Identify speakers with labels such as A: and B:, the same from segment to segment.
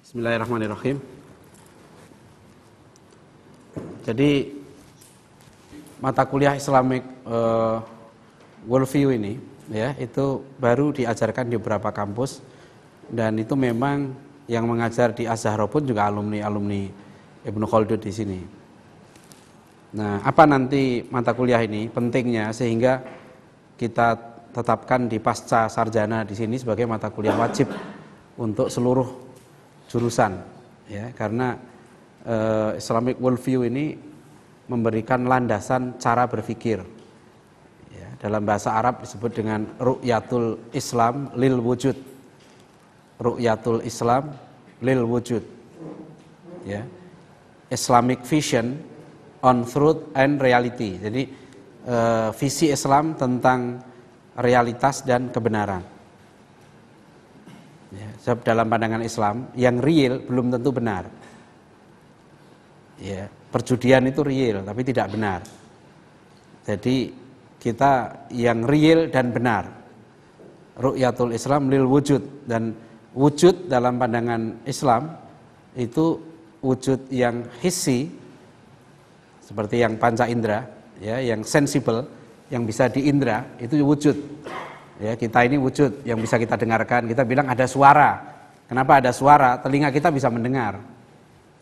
A: Bismillahirrahmanirrahim. Jadi mata kuliah Islamic Worldview ini ya itu baru diajarkan di beberapa kampus, dan itu memang yang mengajar di Az-Zahra pun juga alumni Ibnu Khaldun di sini. Nah, apa nanti mata kuliah ini pentingnya sehingga kita tetapkan di pasca sarjana di sini sebagai mata kuliah wajib untuk seluruh jurusan, ya, karena Islamic Worldview ini memberikan landasan cara berpikir. Ya, dalam bahasa Arab disebut dengan ru'yatul Islam lil wujud. Ru'yatul Islam lil wujud. Ya. Islamic vision on truth and reality. Jadi visi Islam tentang realitas dan kebenaran. Ya, sebab dalam pandangan Islam yang real belum tentu benar. Ya, perjudian itu real tapi tidak benar. Jadi kita yang real dan benar. Ru'yatul Islam lil wujud, dan wujud dalam pandangan Islam itu wujud yang hissi seperti yang panca indera, ya, yang sensible, yang bisa diindra, itu wujud. Ya, kita ini wujud yang bisa kita dengarkan. Kita bilang ada suara. Kenapa ada suara? Telinga kita bisa mendengar.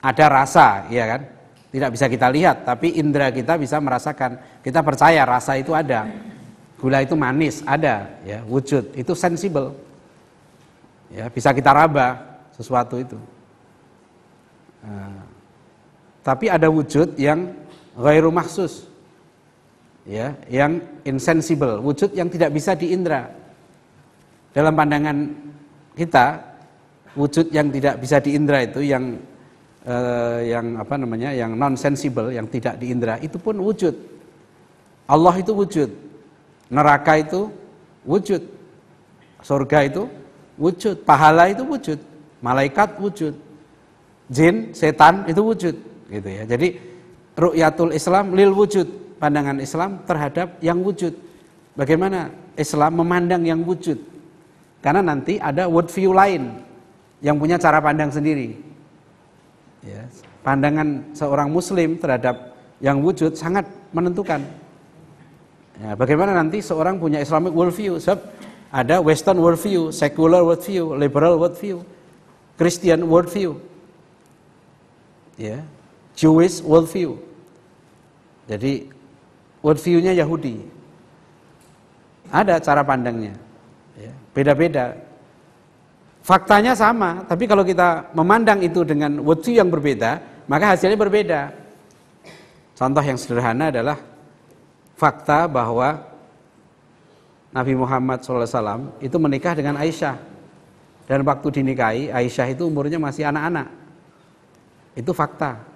A: Ada rasa, ya kan? Tidak bisa kita lihat, tapi indera kita bisa merasakan. Kita percaya rasa itu ada. Gula itu manis, ada, ya, wujud. Itu sensible. Ya, bisa kita raba sesuatu itu. Tapi ada wujud yang ghairu mahsus. Ya, yang insensible, wujud yang tidak bisa diindra. Dalam pandangan kita, wujud yang tidak bisa diindra itu yang non sensible, yang tidak diindra, itu pun wujud. Allah itu wujud, neraka itu wujud, surga itu wujud, pahala itu wujud, malaikat wujud, jin, setan itu wujud, gitu ya. Jadi ru'yatul Islam lil wujud. Pandangan Islam terhadap yang wujud. Bagaimana Islam memandang yang wujud? Karena nanti ada worldview lain yang punya cara pandang sendiri. Ya, pandangan seorang Muslim terhadap yang wujud sangat menentukan. Ya, bagaimana nanti seorang punya Islamic worldview? Sebab ada Western worldview, secular worldview, liberal worldview, Christian worldview, ya, Jewish worldview. Jadi worldview-nya Yahudi, ada cara pandangnya, ya, beda-beda. Faktanya sama, tapi kalau kita memandang itu dengan worldview yang berbeda, maka hasilnya berbeda. Contoh yang sederhana adalah fakta bahwa Nabi Muhammad SAW itu menikah dengan Aisyah, dan waktu dinikahi Aisyah itu umurnya masih anak-anak. Itu fakta.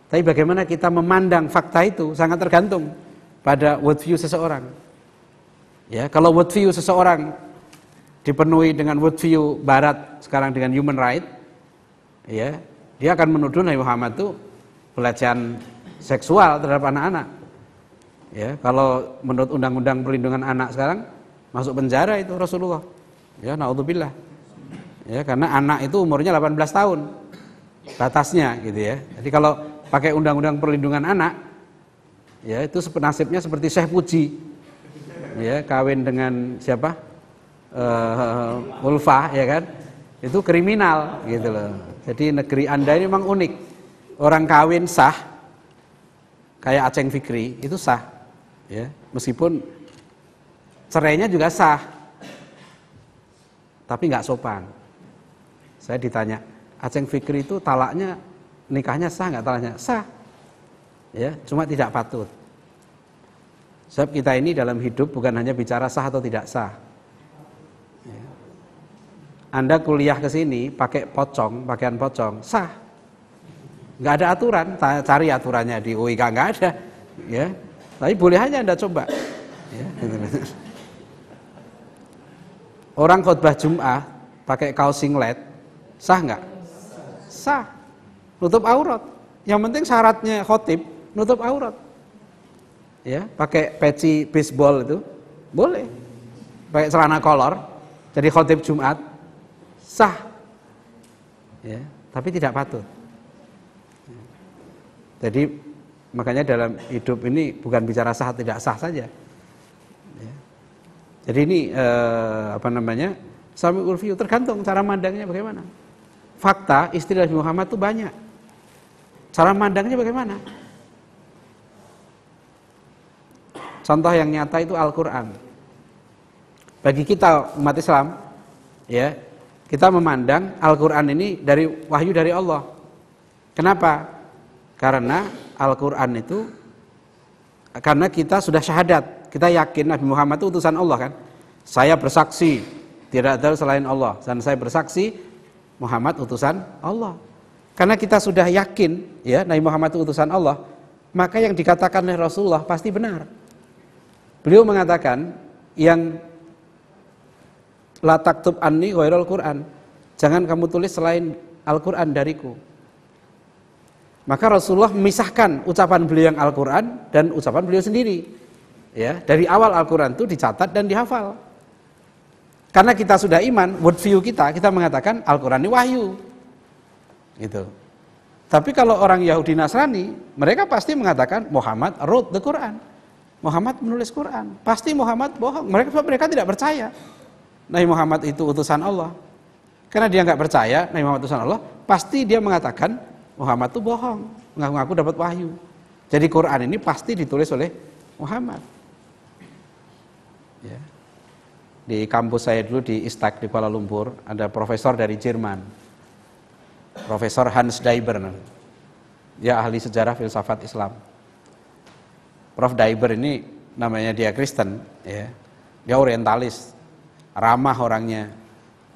A: Tapi bagaimana kita memandang fakta itu sangat tergantung pada worldview seseorang. Ya, kalau worldview seseorang dipenuhi dengan worldview Barat sekarang dengan human right, ya, dia akan menuduh Nabi Muhammad itu pelecehan seksual terhadap anak-anak. Ya, kalau menurut undang-undang perlindungan anak sekarang masuk penjara itu Rasulullah. Ya, naudzubillah. Ya, karena anak itu umurnya 18 tahun batasnya, gitu ya. Jadi kalau pakai undang-undang perlindungan anak, ya, itu nasibnya seperti Syekh Puji, ya, kawin dengan siapa, Ulfa, ya kan, itu kriminal, gitu loh. Jadi negeri Anda ini memang unik, orang kawin sah, kayak Aceng Fikri itu sah, ya, meskipun cerainya juga sah, tapi nggak sopan. Saya ditanya, Aceng Fikri itu talaknya, nikahnya sah nggak? Talaknya sah, ya, cuma tidak patut. Sebab kita ini dalam hidup bukan hanya bicara sah atau tidak sah. Ya. Anda kuliah ke sini pakai pakaian pocong, sah. Nggak ada aturan, cari aturannya di UIK, nggak ada. Ya, tapi boleh aja Anda coba. Ya. Orang khotbah Jum'ah pakai kaos singlet, sah nggak? Sah. Nutup aurat. Yang penting syaratnya khotib nutup aurat. Ya, pakai peci baseball itu boleh. Pakai celana kolor jadi khotib Jumat sah. ya, tapi tidak patut. Jadi makanya dalam hidup ini bukan bicara sah tidak sah saja. Ya. Jadi ini Sami'ul fi'u, tergantung cara mandangnya bagaimana. Fakta istri Nabi Muhammad itu banyak. Cara mandangnya bagaimana? Contoh yang nyata itu Al-Quran. Bagi kita umat Islam, ya, kita memandang Al-Quran ini dari wahyu dari Allah. Kenapa? Karena Al-Quran itu, karena kita sudah syahadat, kita yakin Nabi Muhammad itu utusan Allah kan. Saya bersaksi tidak ada selain Allah, dan saya bersaksi Muhammad utusan Allah. Karena kita sudah yakin ya Nabi Muhammad itu utusan Allah, maka yang dikatakan oleh Rasulullah pasti benar. Beliau mengatakan yang la taktub anni ghairal Quran, jangan kamu tulis selain Al-Quran dariku. Maka Rasulullah memisahkan ucapan beliau yang Al-Quran dan ucapan beliau sendiri. Ya, dari awal Al-Quran itu dicatat dan dihafal. Karena kita sudah iman, world view kita mengatakan Al-Quran ini wahyu. Gitu. Tapi kalau orang Yahudi Nasrani, mereka pasti mengatakan Muhammad wrote the Quran. Muhammad menulis Quran. Pasti Muhammad bohong. Mereka tidak percaya Nabi Muhammad itu utusan Allah. Karena dia nggak percaya Nabi Muhammad utusan Allah, pasti dia mengatakan Muhammad itu bohong, ngaku-ngaku dapat wahyu. Jadi Quran ini pasti ditulis oleh Muhammad. Ya. Di kampus saya dulu di ISTAK di Kuala Lumpur, ada profesor dari Jerman, Profesor Hans Daiber. Dia ahli sejarah filsafat Islam. Prof Daiber ini namanya dia Kristen, ya. Dia orientalis, ramah orangnya.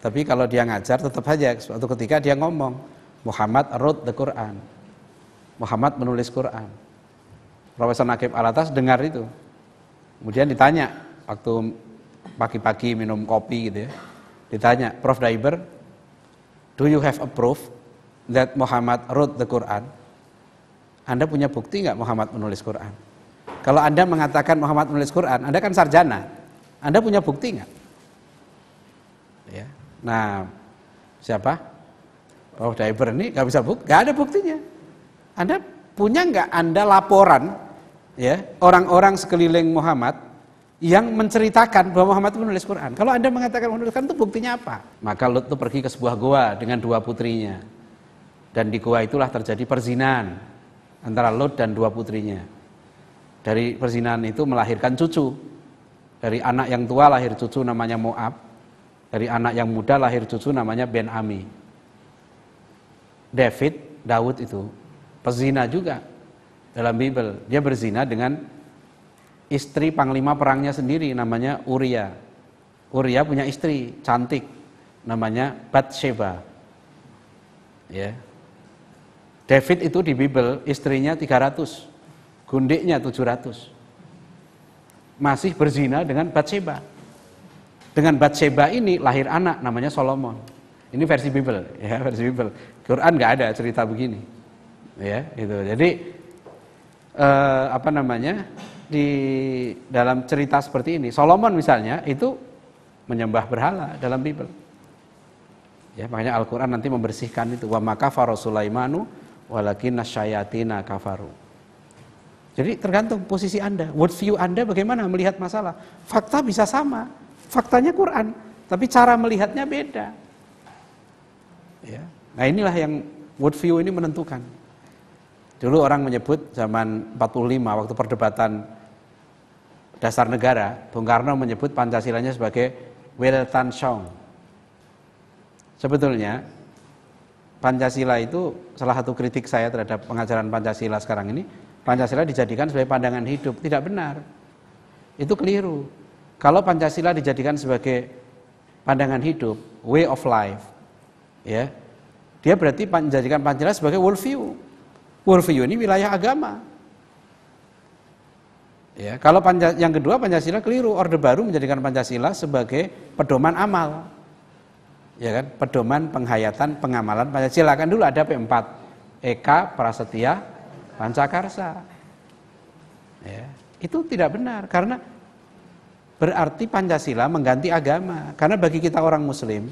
A: Tapi kalau dia ngajar tetap aja suatu ketika dia ngomong Muhammad wrote the Quran. Muhammad menulis Quran. Profesor Naqib Alatas dengar itu. Kemudian ditanya waktu pagi-pagi minum kopi gitu ya. Ditanya, Prof Daiber, do you have a proof that Muhammad wrote the Quran? Anda punya bukti nggak Muhammad menulis Quran? Kalau Anda mengatakan Muhammad menulis Quran, Anda kan sarjana. Anda punya bukti nggak? Ya. Nah, siapa? Prof Daiber ini nggak bisa bukti, nggak ada buktinya. Anda punya nggak Anda laporan, ya, orang-orang sekeliling Muhammad yang menceritakan bahwa Muhammad menulis Quran? Kalau Anda mengatakan menulis Quran itu buktinya apa? Maka Lut itu pergi ke sebuah goa dengan dua putrinya, dan di goa itulah terjadi perzinahan antara Lut dan dua putrinya. Dari perzinahan itu melahirkan cucu. Dari anak yang tua lahir cucu namanya Moab. Dari anak yang muda lahir cucu namanya Ben-Ami. Daud itu pezina juga dalam Bible. Dia berzina dengan istri panglima perangnya sendiri namanya Uria. Uria punya istri cantik namanya Batsheba. Ya. David itu di Bible istrinya 300, gundiknya 700. Masih berzina dengan Batsheba. Dengan Batsheba ini lahir anak namanya Solomon. Ini versi Bible, ya, versi Bible. Quran nggak ada cerita begini, ya, itu. Jadi di dalam cerita seperti ini, Solomon misalnya itu menyembah berhala dalam Bible. Ya, makanya Al-Quran nanti membersihkan itu. Wa ma kafara Sulaimanu walakinna syayatina kafaru. Jadi tergantung posisi Anda, world view Anda bagaimana melihat masalah. Fakta bisa sama, faktanya Quran, tapi cara melihatnya beda. Ya. Nah inilah yang world view ini menentukan. Dulu orang menyebut zaman 45 waktu perdebatan dasar negara, Bung Karno menyebut Pancasilanya sebagai Weltanschauung. Sebetulnya Pancasila itu salah satu kritik saya terhadap pengajaran Pancasila sekarang ini, Pancasila dijadikan sebagai pandangan hidup, tidak benar. Itu keliru. Kalau Pancasila dijadikan sebagai pandangan hidup, way of life, ya, dia berarti menjadikan Pancasila sebagai worldview. Worldview ini wilayah agama. Ya, kalau yang kedua Pancasila keliru, Orde Baru menjadikan Pancasila sebagai pedoman amal. Ya kan, pedoman penghayatan pengamalan Pancasila. Kan dulu ada P4, Eka, Prasetya, Pancakarsa. Ya, itu tidak benar karena berarti Pancasila mengganti agama. Karena bagi kita orang Muslim,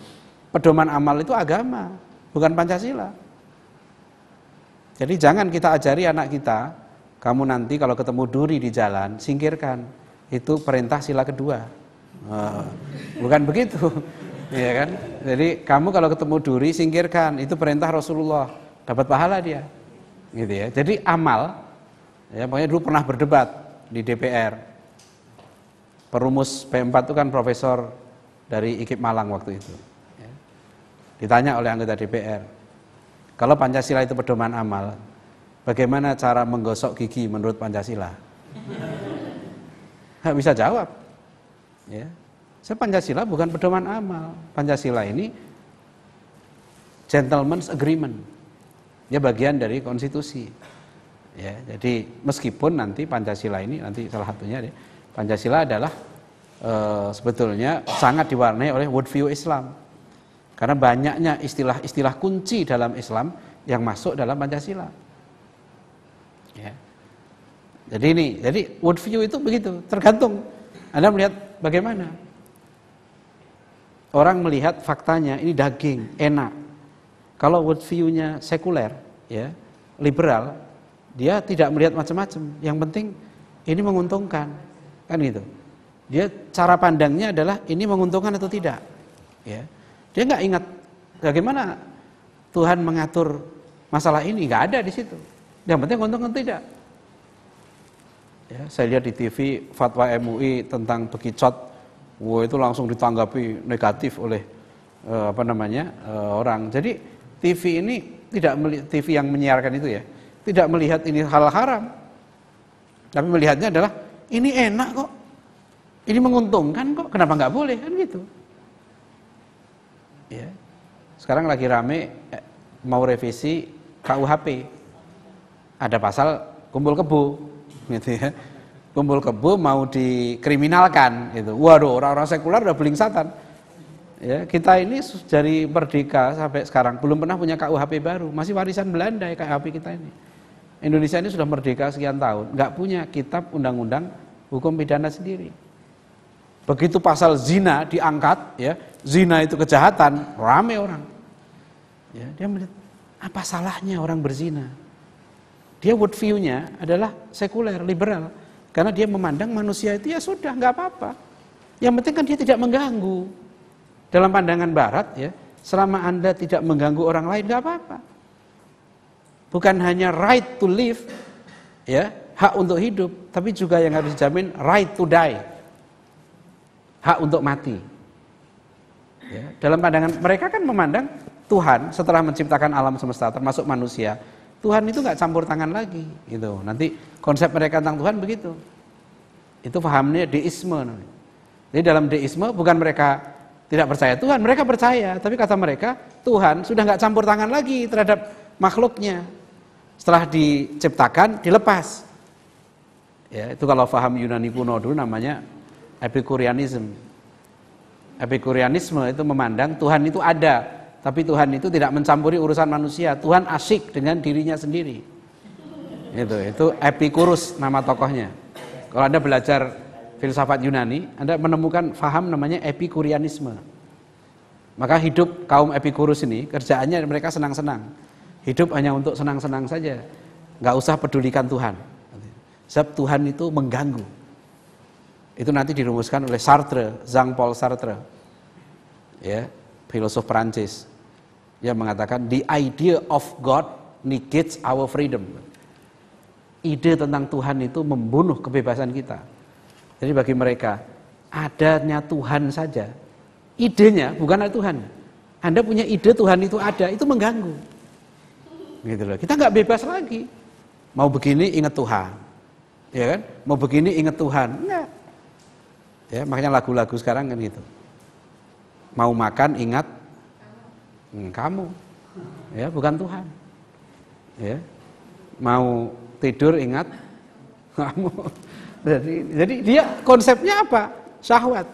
A: pedoman amal itu agama. bukan Pancasila. Jadi jangan kita ajari anak kita, kamu nanti kalau ketemu duri di jalan, singkirkan. Itu perintah sila kedua. Bukan begitu. Ya kan? Jadi kamu kalau ketemu duri, singkirkan. Itu perintah Rasulullah. Dapat pahala dia. Gitu ya. Jadi amal, ya pokoknya dulu pernah berdebat di DPR. Perumus P4 itu kan profesor dari IKIP Malang waktu itu. Ya. Ditanya oleh anggota DPR, kalau Pancasila itu pedoman amal, bagaimana cara menggosok gigi menurut Pancasila? Nggak bisa jawab. Ya. Pancasila bukan pedoman amal. Pancasila ini gentleman's agreement. Dia bagian dari konstitusi. Ya, jadi meskipun nanti Pancasila ini nanti salah satunya Pancasila adalah sebetulnya sangat diwarnai oleh worldview Islam. Karena banyaknya istilah-istilah kunci dalam Islam yang masuk dalam Pancasila. Ya. Jadi worldview itu begitu, tergantung Anda melihat bagaimana. Orang melihat faktanya ini daging, enak. Kalau worldview-nya sekuler, ya, liberal, dia tidak melihat macam-macam. Yang penting ini menguntungkan, kan gitu. Dia cara pandangnya adalah ini menguntungkan atau tidak. Ya. Dia nggak ingat bagaimana Tuhan mengatur masalah ini, nggak ada di situ. Yang penting menguntungkan tidak. Ya, saya lihat di TV fatwa MUI tentang bekicot, itu langsung ditanggapi negatif oleh orang. Jadi TV ini tidak TV yang menyiarkan itu ya, tidak melihat ini hal haram, tapi melihatnya adalah ini enak kok, ini menguntungkan kok, kenapa nggak boleh kan gitu. Ya, sekarang lagi rame mau revisi KUHP, ada pasal kumpul kebo. Gitu ya. Kumpul kebo mau dikriminalkan gitu. Waduh, orang-orang sekuler udah belingsatan. Ya, kita ini dari merdeka sampai sekarang belum pernah punya KUHP baru, masih warisan Belanda ya KUHP kita ini. Indonesia ini sudah merdeka sekian tahun, nggak punya kitab undang-undang hukum pidana sendiri. Begitu pasal zina diangkat, ya, zina itu kejahatan, rame orang. Ya, dia melihat apa salahnya orang berzina? Dia worldview-nya adalah sekuler, liberal. Karena dia memandang manusia itu ya sudah, nggak apa-apa. Yang penting kan dia tidak mengganggu. Dalam pandangan barat, ya, selama Anda tidak mengganggu orang lain, nggak apa-apa. Bukan hanya right to live, ya, hak untuk hidup, tapi juga yang harus dijamin right to die. Hak untuk mati. Ya, dalam pandangan mereka kan memandang Tuhan setelah menciptakan alam semesta, termasuk manusia, Tuhan itu nggak campur tangan lagi, gitu. Nanti konsep mereka tentang Tuhan begitu. Itu pahamnya deisme. Jadi dalam deisme bukan mereka tidak percaya Tuhan, mereka percaya, tapi kata mereka Tuhan sudah nggak campur tangan lagi terhadap makhluknya. Setelah diciptakan, dilepas. Ya, itu kalau paham Yunani kuno dulu namanya Epikurianisme. Epikurianisme itu memandang Tuhan itu ada. Tapi Tuhan itu tidak mencampuri urusan manusia. Tuhan asyik dengan dirinya sendiri. Itu Epikurus nama tokohnya. Kalau Anda belajar filsafat Yunani, Anda menemukan faham namanya Epikurianisme. Maka hidup kaum Epikurus ini, kerjaannya mereka senang-senang. Hidup hanya untuk senang-senang saja. Nggak usah pedulikan Tuhan. Sebab Tuhan itu mengganggu. Itu nanti dirumuskan oleh Sartre, Jean-Paul Sartre. Ya, filosof Perancis. Dia mengatakan the idea of God negates our freedom. Ide tentang Tuhan itu membunuh kebebasan kita. Jadi bagi mereka adanya Tuhan saja, idenya bukan ada Tuhan. Anda punya ide Tuhan itu ada, itu mengganggu. Gitu loh. Kita nggak bebas lagi. Mau begini ingat Tuhan, ya kan? Mau begini ingat Tuhan, enggak. Ya, makanya lagu-lagu sekarang kan gitu. Mau makan ingat kamu, ya, bukan Tuhan. Ya, mau tidur ingat kamu. Jadi dia konsepnya apa? Syahwat.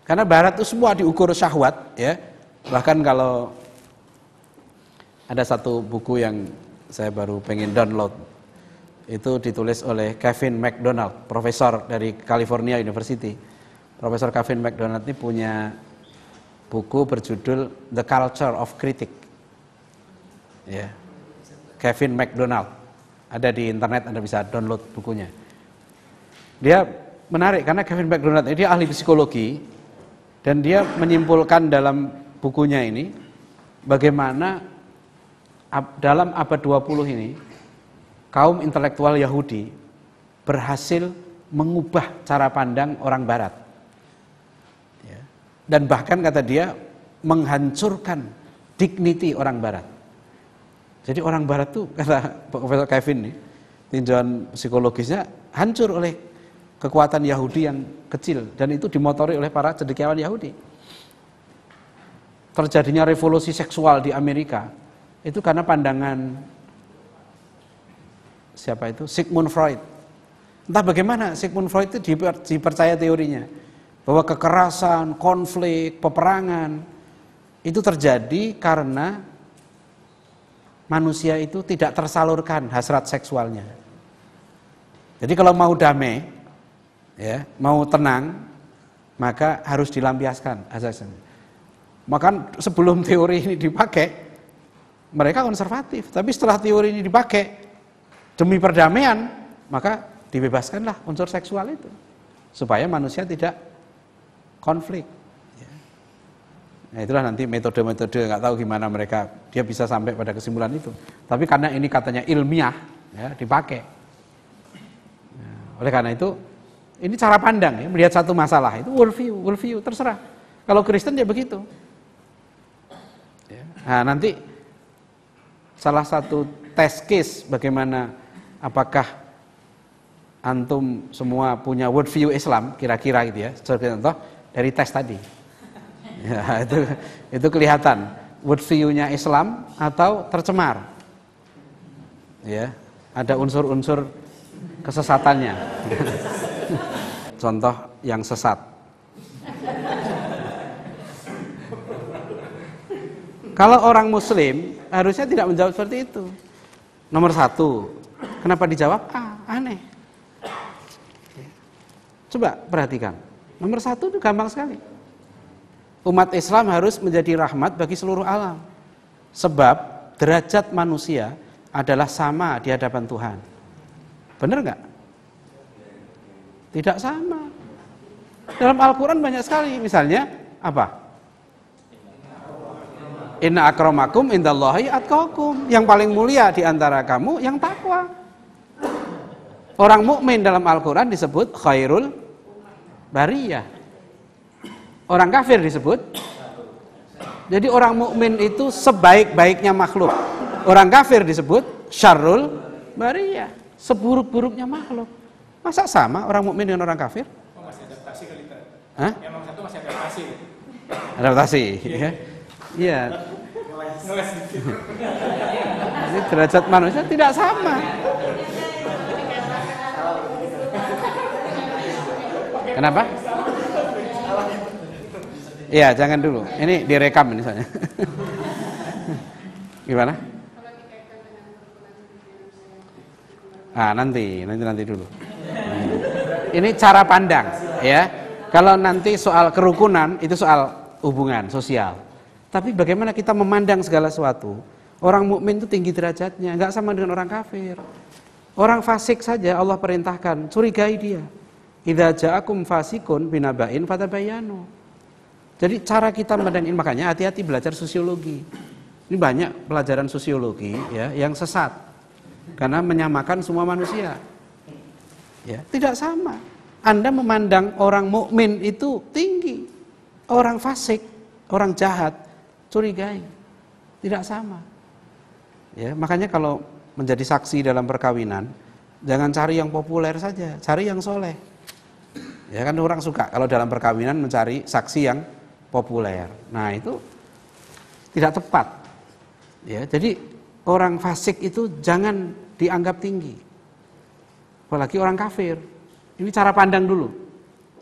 A: Karena Barat itu semua diukur syahwat, ya. Bahkan kalau ada satu buku yang saya baru pengen download, itu ditulis oleh Kevin McDonald, profesor dari California University. Profesor Kevin McDonald ini punya buku berjudul The Culture of Critic. Ya. Kevin MacDonald. Ada di internet, Anda bisa download bukunya. Dia menarik karena Kevin MacDonald ini dia ahli psikologi dan dia menyimpulkan dalam bukunya ini bagaimana dalam abad 20 ini kaum intelektual Yahudi berhasil mengubah cara pandang orang Barat. Ya. Dan bahkan kata dia menghancurkan dignity orang Barat. Jadi orang Barat tuh kata Profesor Kevin nih, tinjauan psikologisnya hancur oleh kekuatan Yahudi yang kecil dan itu dimotori oleh para cendekiawan Yahudi. Terjadinya revolusi seksual di Amerika itu karena pandangan siapa itu? Sigmund Freud. Entah bagaimana Sigmund Freud itu dipercaya teorinya bahwa kekerasan, konflik, peperangan itu terjadi karena manusia itu tidak tersalurkan hasrat seksualnya. Jadi kalau mau damai, ya, mau tenang, maka harus dilampiaskan hasrat. Maka sebelum teori ini dipakai, mereka konservatif. Tapi setelah teori ini dipakai demi perdamaian, maka dibebaskanlah unsur seksual itu supaya manusia tidak konflik. Nah, itulah nanti metode-metode nggak tahu gimana mereka dia bisa sampai pada kesimpulan itu. Tapi karena ini katanya ilmiah, ya, dipakai. Nah, oleh karena itu ini cara pandang ya, melihat satu masalah itu worldview terserah. Kalau Kristen ya begitu. Ya. Nah, nanti salah satu test case bagaimana apakah antum semua punya worldview Islam kira-kira gitu ya. Sebagai contoh dari tes tadi. Ya, itu kelihatan worldview-nya Islam atau tercemar. Ya, ada unsur-unsur kesesatannya. Contoh yang sesat. Kalau orang Muslim harusnya tidak menjawab seperti itu. Nomor satu, kenapa dijawab A? Aneh. Coba perhatikan. Nomor satu itu gampang sekali. Umat Islam harus menjadi rahmat bagi seluruh alam. Sebab derajat manusia adalah sama di hadapan Tuhan. Benar nggak? Tidak sama. Dalam Al-Quran banyak sekali. Misalnya apa? Inna akramakum indallahi atqakum. Yang paling mulia di antara kamu yang takwa. Orang mukmin dalam Al-Quran disebut khairul bariyah. Orang kafir disebut. Jadi orang mukmin itu sebaik-baiknya makhluk. Orang kafir disebut syarrul bariyah, seburuk-buruknya makhluk. Masa sama orang mukmin dengan orang kafir?
B: Oh, masih adaptasi kali Pak.
A: Hah?
B: Yang satu masih adaptasi.
A: Adaptasi, ya. Iya.
B: Ngeles dikit.
A: Jadi derajat manusia tidak sama. Kenapa? Iya, jangan dulu. Ini direkam ini soalnya. Gimana? Ah, nanti dulu. Ini cara pandang, ya. Kalau nanti soal kerukunan itu soal hubungan sosial. Tapi bagaimana kita memandang segala sesuatu? Orang mukmin itu tinggi derajatnya, enggak sama dengan orang kafir. Orang fasik saja Allah perintahkan, curigai dia. Idza ja'akum fasikun binaba'in fatabayyanu. Jadi cara kita memandang ini, makanya hati-hati belajar sosiologi. Ini banyak pelajaran sosiologi ya yang sesat karena menyamakan semua manusia. Ya, tidak sama. Anda memandang orang mukmin itu tinggi, orang fasik, orang jahat, curigai. Tidak sama. Ya, makanya kalau menjadi saksi dalam perkawinan, jangan cari yang populer saja, cari yang soleh. Ya kan orang suka kalau dalam perkawinan mencari saksi yang populer. Nah, itu tidak tepat. Ya, jadi orang fasik itu jangan dianggap tinggi. Apalagi orang kafir. Ini cara pandang dulu.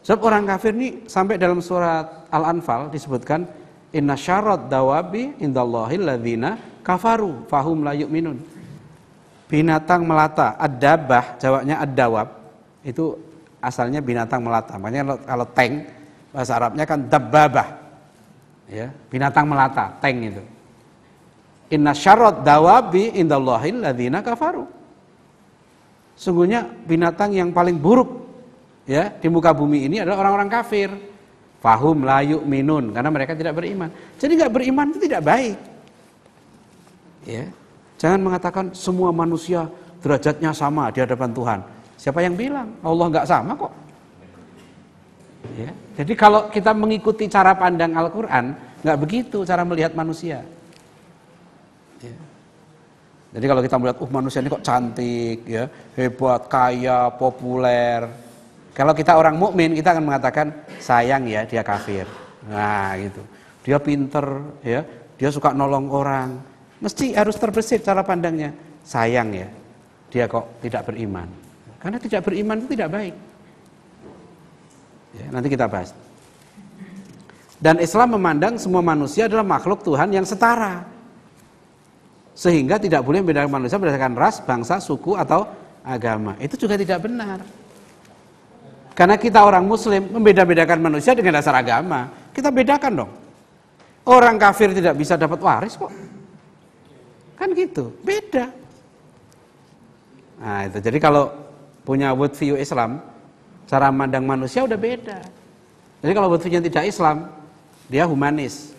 A: Sebab orang kafir ini sampai dalam surat Al-Anfal disebutkan inna syarrad dawabi indallahil ladzina kafaru fahum la yu'minun. Binatang melata, ad-dabbah, jawabnya ad-dawab. Itu asalnya binatang melata. Makanya kalau tank bahasa Arabnya kan dabbabah. Ya, binatang melata, tank itu. Inna syarrad dawabi indallahil ladzina kafaru. Sungguhnya binatang yang paling buruk ya di muka bumi ini adalah orang-orang kafir. Fahum la yu'minun, karena mereka tidak beriman. Jadi enggak beriman itu tidak baik. Ya. Jangan mengatakan semua manusia derajatnya sama di hadapan Tuhan. Siapa yang bilang? Allah enggak sama kok. Ya. Jadi kalau kita mengikuti cara pandang Al-Quran, nggak begitu cara melihat manusia. Ya. Jadi kalau kita melihat, manusia ini kok cantik, ya, hebat, kaya, populer. Kalau kita orang mukmin, kita akan mengatakan sayang ya dia kafir. Nah gitu. Dia pinter, ya, dia suka nolong orang. Mesti harus terbesit cara pandangnya. Sayang ya dia kok tidak beriman. Karena tidak beriman itu tidak baik. Ya, nanti kita bahas. Dan Islam memandang semua manusia adalah makhluk Tuhan yang setara. Sehingga tidak boleh membedakan manusia berdasarkan ras, bangsa, suku, atau agama. Itu juga tidak benar. Karena kita orang muslim membeda-bedakan manusia dengan dasar agama. Kita bedakan dong. Orang kafir tidak bisa dapat waris kok. Kan gitu, beda. Nah itu, jadi kalau punya worldview Islam, cara memandang manusia udah beda. Jadi kalau worldview-nya tidak Islam, dia humanis.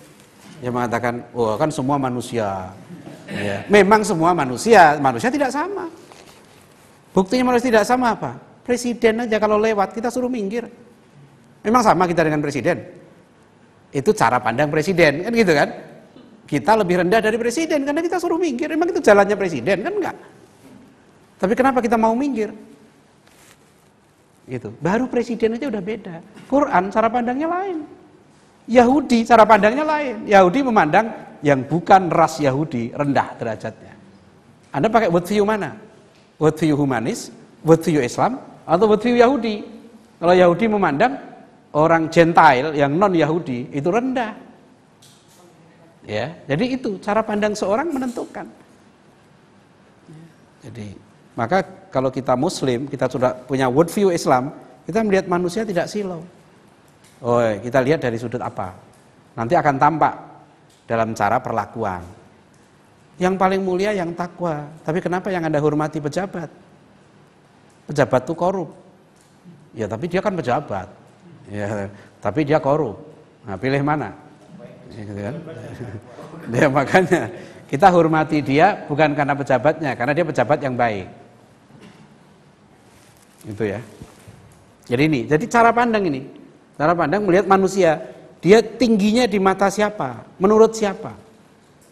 A: Dia mengatakan, kan semua manusia. Ya. Memang semua manusia tidak sama. Buktinya manusia tidak sama apa? Presiden aja kalau lewat kita suruh minggir. Memang sama kita dengan presiden? Itu cara pandang presiden, kan gitu kan? Kita lebih rendah dari presiden karena kita suruh minggir. Memang itu jalannya presiden, kan enggak? Tapi kenapa kita mau minggir? Gitu. Baru presiden aja udah beda. Quran cara pandangnya lain. Yahudi cara pandangnya lain. Yahudi memandang yang bukan ras Yahudi rendah derajatnya. Anda pakai worldview mana? Worldview humanis, worldview Islam, atau worldview Yahudi? Kalau Yahudi memandang orang Gentile yang non Yahudi itu rendah. Ya, jadi itu cara pandang seorang menentukan. Jadi maka kalau kita Muslim, kita sudah punya worldview Islam, kita melihat manusia tidak silau. Kita lihat dari sudut apa? Nanti akan tampak dalam cara perlakuan. Yang paling mulia yang takwa. Tapi kenapa yang Anda hormati pejabat? Pejabat itu korup. Ya tapi dia kan pejabat. Ya, tapi dia korup. Nah, pilih mana? Ya, gitu kan? Ya, makanya kita hormati dia bukan karena pejabatnya, karena dia pejabat yang baik. Itu ya. Jadi cara pandang ini. Cara pandang melihat manusia, dia tingginya di mata siapa? Menurut siapa?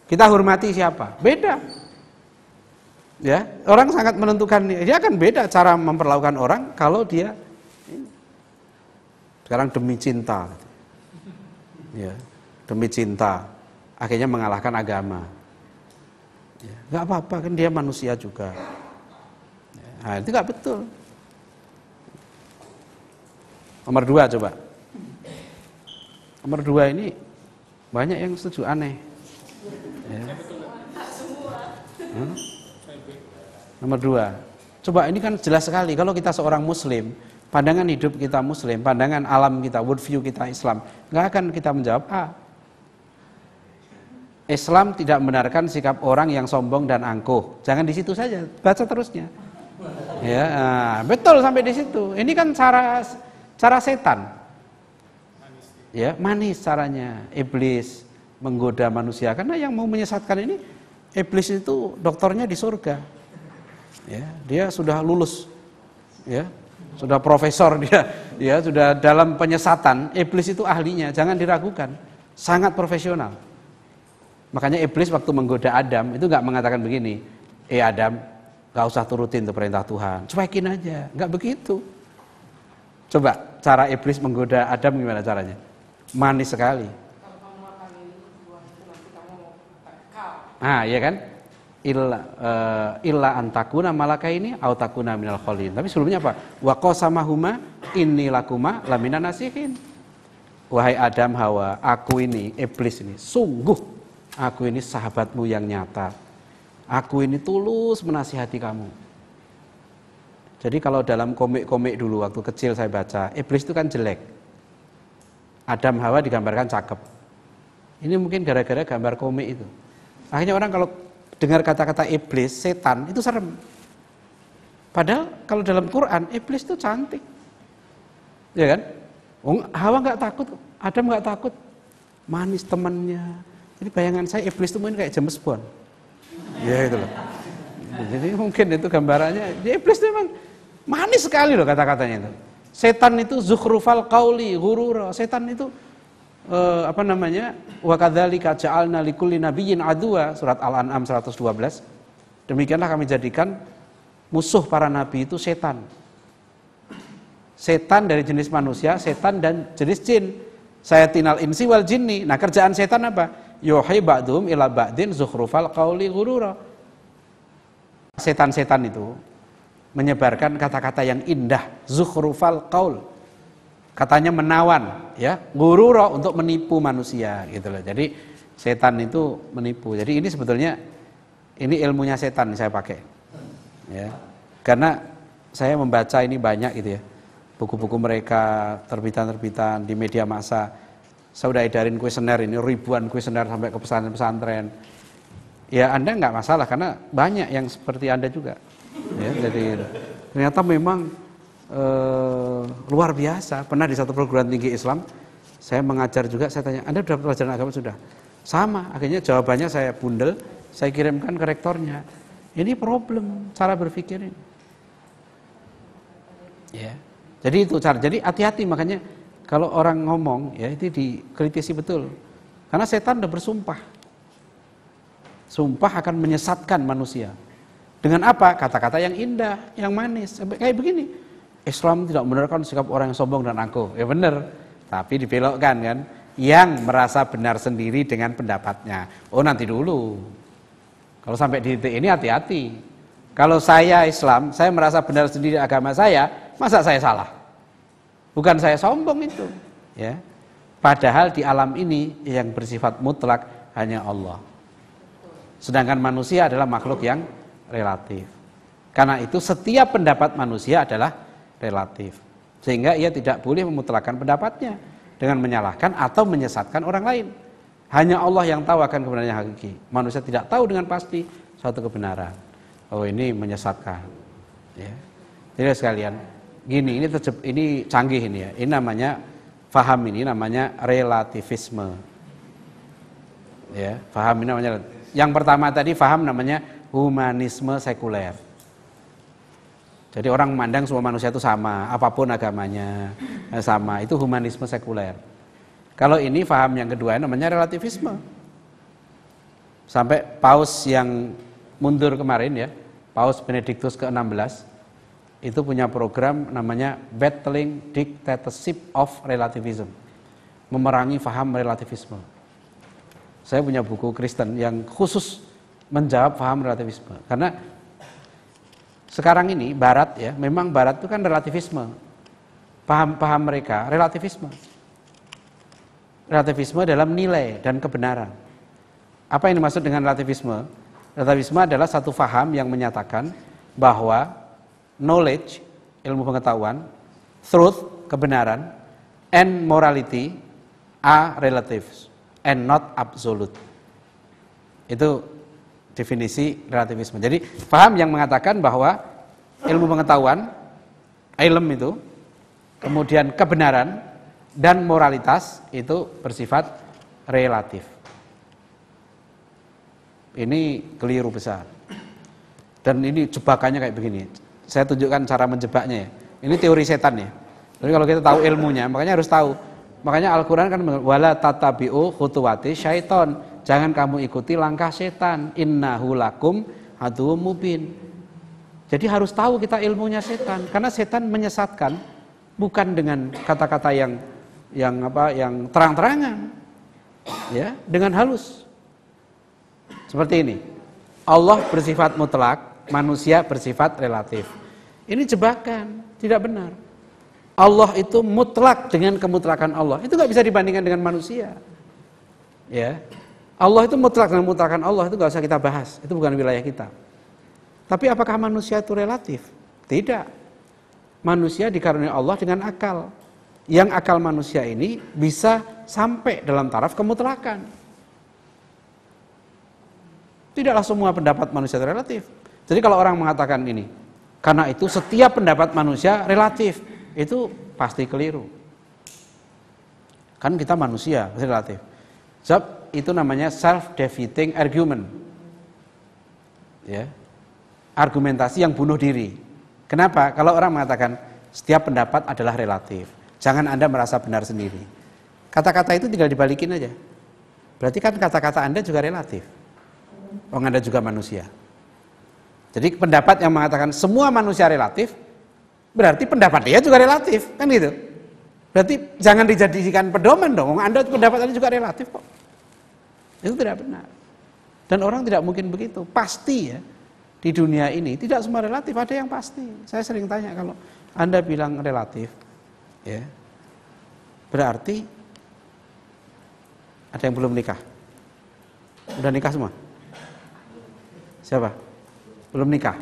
A: Kita hormati siapa? Beda. Ya, orang sangat menentukan, dia akan beda cara memperlakukan orang kalau dia sekarang demi cinta. Ya, demi cinta akhirnya mengalahkan agama. Ya, enggak apa-apa kan dia manusia juga. Nah, itu enggak betul. Nomor 2 coba. Nomor 2 ini banyak yang setuju aneh. Ya. Nomor 2. Coba ini kan jelas sekali kalau kita seorang muslim, pandangan hidup kita muslim, pandangan alam kita, worldview kita Islam, nggak akan kita menjawab A. Islam tidak membenarkan sikap orang yang sombong dan angkuh. Jangan di situ saja, baca terusnya. Ya, betul sampai di situ. Ini kan cara setan. Ya, manis caranya iblis menggoda manusia karena yang mau menyesatkan ini iblis itu doktornya di surga. Ya, dia sudah lulus. Ya, sudah profesor dia. Ya, sudah dalam penyesatan, iblis itu ahlinya, jangan diragukan. Sangat profesional. Makanya iblis waktu menggoda Adam itu enggak mengatakan begini, Adam, enggak usah turutin tuh perintah Tuhan. Cuekin aja, enggak begitu. Coba cara iblis menggoda Adam gimana caranya? Manis sekali. Iya kan? Illa antakuna malaka ini autakuna minal kholin. Tapi sebelumnya apa? Wa qasamahuma inni lakuma laminan nasihin. Wahai Adam Hawa, aku ini iblis ini, sungguh aku ini sahabatmu yang nyata. Aku ini tulus menasihati kamu. Jadi kalau dalam komik-komik dulu waktu kecil saya baca, iblis itu kan jelek. Adam Hawa digambarkan cakep. Ini mungkin gara-gara gambar komik itu. Akhirnya orang kalau dengar kata-kata iblis, setan, itu serem. Padahal kalau dalam Quran, iblis itu cantik. Ya kan? Hawa nggak takut, Adam nggak takut. Manis temannya. Jadi bayangan saya iblis itu mungkin kayak James Bond. Ya itu loh. Jadi mungkin itu gambarannya. Iblis itu memang manis sekali loh kata-katanya itu. Setan itu zukhrufal qauli ghurura. Setan itu wa kadzalika ja'alna likulli nabiyyin aduwa, surat Al-An'am 112. Demikianlah kami jadikan musuh para nabi itu setan. Setan dari jenis manusia, setan dan jenis jin. Sayatinal insi wal jinni. Nah, kerjaan setan apa? Yuhi ba'dhum ila ba'din zukhrufal qauli ghurura. Setan-setan itu menyebarkan kata-kata yang indah, zukhrufal qaul. Katanya menawan, ya, ghurura untuk menipu manusia gitu loh. Jadi setan itu menipu. Jadi ini sebetulnya ini ilmunya setan saya pakai. Ya. Karena saya membaca ini banyak gitu ya. Buku-buku mereka, terbitan-terbitan di media massa. Saya udah edarin kuesioner ini, ribuan kuesioner sampai ke pesantren-pesantren. Ya Anda nggak masalah karena banyak yang seperti Anda juga. Ya, jadi ternyata memang luar biasa. Pernah di satu perguruan tinggi Islam, saya mengajar juga, saya tanya, Anda sudah pelajaran agama? Sudah. Sama, akhirnya jawabannya saya bundel, saya kirimkan ke rektornya. Ini problem cara berpikir ini. Ya. Jadi itu cara. Jadi hati-hati, makanya kalau orang ngomong ya itu dikritisi betul. Karena setan udah bersumpah. Sumpah akan menyesatkan manusia. Dengan apa? Kata-kata yang indah, yang manis. Kayak begini. Islam tidak membenarkan sikap orang yang sombong dan angkuh. Ya benar. Tapi dibelokkan kan. Yang merasa benar sendiri dengan pendapatnya. Oh nanti dulu. Kalau sampai di titik ini hati-hati. Kalau saya Islam, saya merasa benar sendiri agama saya, masa saya salah? Bukan saya sombong itu. Ya. Padahal di alam ini yang bersifat mutlak hanya Allah. Sedangkan manusia adalah makhluk yang relatif. Karena itu setiap pendapat manusia adalah relatif. Sehingga ia tidak boleh memutlakkan pendapatnya dengan menyalahkan atau menyesatkan orang lain. Hanya Allah yang tahu akan kebenaran yang hakiki. Manusia tidak tahu dengan pasti suatu kebenaran. Oh ini menyesatkan. Ya. Jadi sekalian, gini ini canggih ini ya. Ini namanya faham, ini namanya relativisme. Ya, faham ini namanya. Yang pertama tadi faham namanya humanisme sekuler. Jadi orang memandang semua manusia itu sama, apapun agamanya sama, itu humanisme sekuler. Kalau ini faham yang kedua namanya relativisme. Sampai Paus yang mundur kemarin ya, Paus Benediktus ke-16 itu punya program namanya Battling Dictatorship of Relativism. Memerangi faham relativisme. Saya punya buku Kristen yang khusus menjawab faham relativisme. Karena sekarang ini Barat ya, memang Barat itu kan relativisme. Paham mereka relativisme. Relativisme dalam nilai dan kebenaran. Apa yang dimaksud dengan relativisme? Relativisme adalah satu faham yang menyatakan bahwa knowledge, ilmu pengetahuan, truth, kebenaran, and morality are relative and not absolute. Itu definisi relativisme. Jadi paham yang mengatakan bahwa ilmu pengetahuan, ilm itu, kemudian kebenaran dan moralitas itu bersifat relatif. Ini keliru besar. Dan ini jebakannya kayak begini. Saya tunjukkan cara menjebaknya ya. Ini teori setan ya. Jadi kalau kita tahu ilmunya, makanya harus tahu. Makanya Al-Quran kan wala tatabi'u khutuwati syaiton. Jangan kamu ikuti langkah setan. Innahu lakum aduwwum mubin. Jadi harus tahu kita ilmunya setan. Karena setan menyesatkan bukan dengan kata-kata yang terang-terangan. Ya, dengan halus. Seperti ini. Allah bersifat mutlak, manusia bersifat relatif. Ini jebakan, tidak benar. Allah itu mutlak dengan kemutlakan Allah. Itu nggak bisa dibandingkan dengan manusia. Ya, Allah itu mutlak dengan kemutlakan Allah, itu nggak usah kita bahas. Itu bukan wilayah kita. Tapi apakah manusia itu relatif? Tidak. Manusia dikaruniai Allah dengan akal. Yang akal manusia ini bisa sampai dalam taraf kemutlakan. Tidaklah semua pendapat manusia relatif. Jadi kalau orang mengatakan ini, karena itu setiap pendapat manusia relatif, itu pasti keliru. Kan kita manusia, relatif. Sebab itu namanya self-defeating argument. Ya. Argumentasi yang bunuh diri. Kenapa? Kalau orang mengatakan setiap pendapat adalah relatif, jangan Anda merasa benar sendiri. Kata-kata itu tinggal dibalikin aja. Berarti kan kata-kata Anda juga relatif. Anda juga manusia. Jadi pendapat yang mengatakan semua manusia relatif, berarti pendapat dia juga relatif, kan gitu. Berarti jangan dijadikan pedoman dong, Anda pendapat Anda juga relatif kok. Itu tidak benar. Dan orang tidak mungkin begitu. Pasti ya, di dunia ini tidak semua relatif, ada yang pasti. Saya sering tanya kalau Anda bilang relatif, ya, berarti ada yang belum nikah. Udah nikah semua? Siapa? Belum nikah?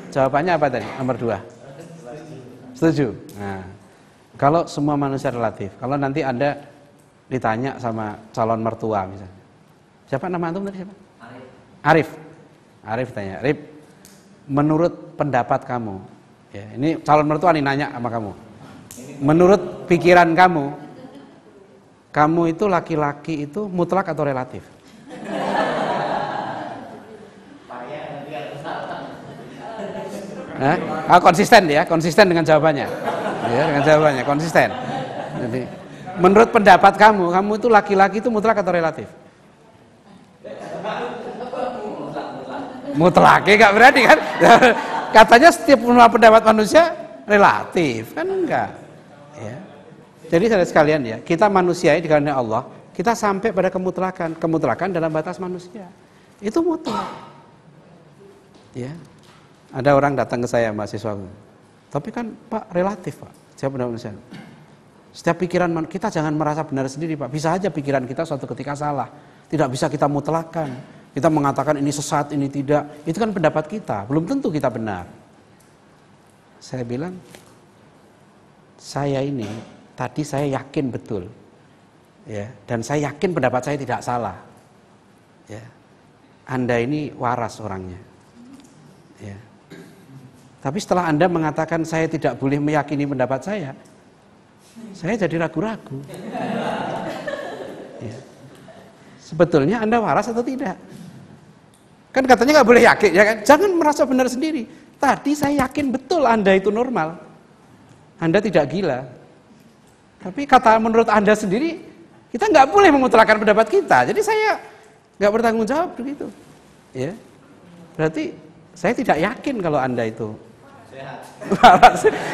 A: Jawabannya apa tadi? Nomor 2. Setuju? Nah, kalau semua manusia relatif, kalau nanti Anda ditanya sama calon mertua misalnya. Siapa nama antum tadi siapa? Arif. Arif tanya, Arif, menurut pendapat kamu, ya, ini calon mertua nih nanya sama kamu. Menurut pikiran kamu itu laki-laki itu mutlak atau relatif? Konsisten ya, konsisten dengan jawabannya. Ya, dengan jawabannya, konsisten. Jadi, menurut pendapat kamu itu laki-laki itu mutlak atau relatif? Mutlak, ya enggak berarti kan? Katanya setiap pendapat manusia relatif, kan enggak. Ya. Jadi saudara sekalian ya, kita manusia dikandalkan Allah, kita sampai pada kemutlakan dalam batas manusia. Itu mutlak. Ya. Ada orang datang ke saya mahasiswa, tapi kan Pak relatif Pak, saya benar manusia. Setiap pikiran kita jangan merasa benar sendiri Pak. Bisa aja pikiran kita suatu ketika salah, tidak bisa kita mutlakkan. Kita mengatakan ini sesat, ini tidak. Itu kan pendapat kita, belum tentu kita benar. Saya bilang, saya ini tadi saya yakin betul, ya, dan saya yakin pendapat saya tidak salah. Ya. Anda ini waras orangnya. Ya. Tapi setelah Anda mengatakan saya tidak boleh meyakini pendapat saya jadi ragu-ragu. Ya. Sebetulnya Anda waras atau tidak? Kan katanya nggak boleh yakin, ya kan? Jangan merasa benar sendiri. Tadi saya yakin betul Anda itu normal, Anda tidak gila. Tapi kata menurut Anda sendiri, kita nggak boleh memutlakan pendapat kita. Jadi saya nggak bertanggung jawab begitu. Ya, berarti saya tidak yakin kalau Anda itu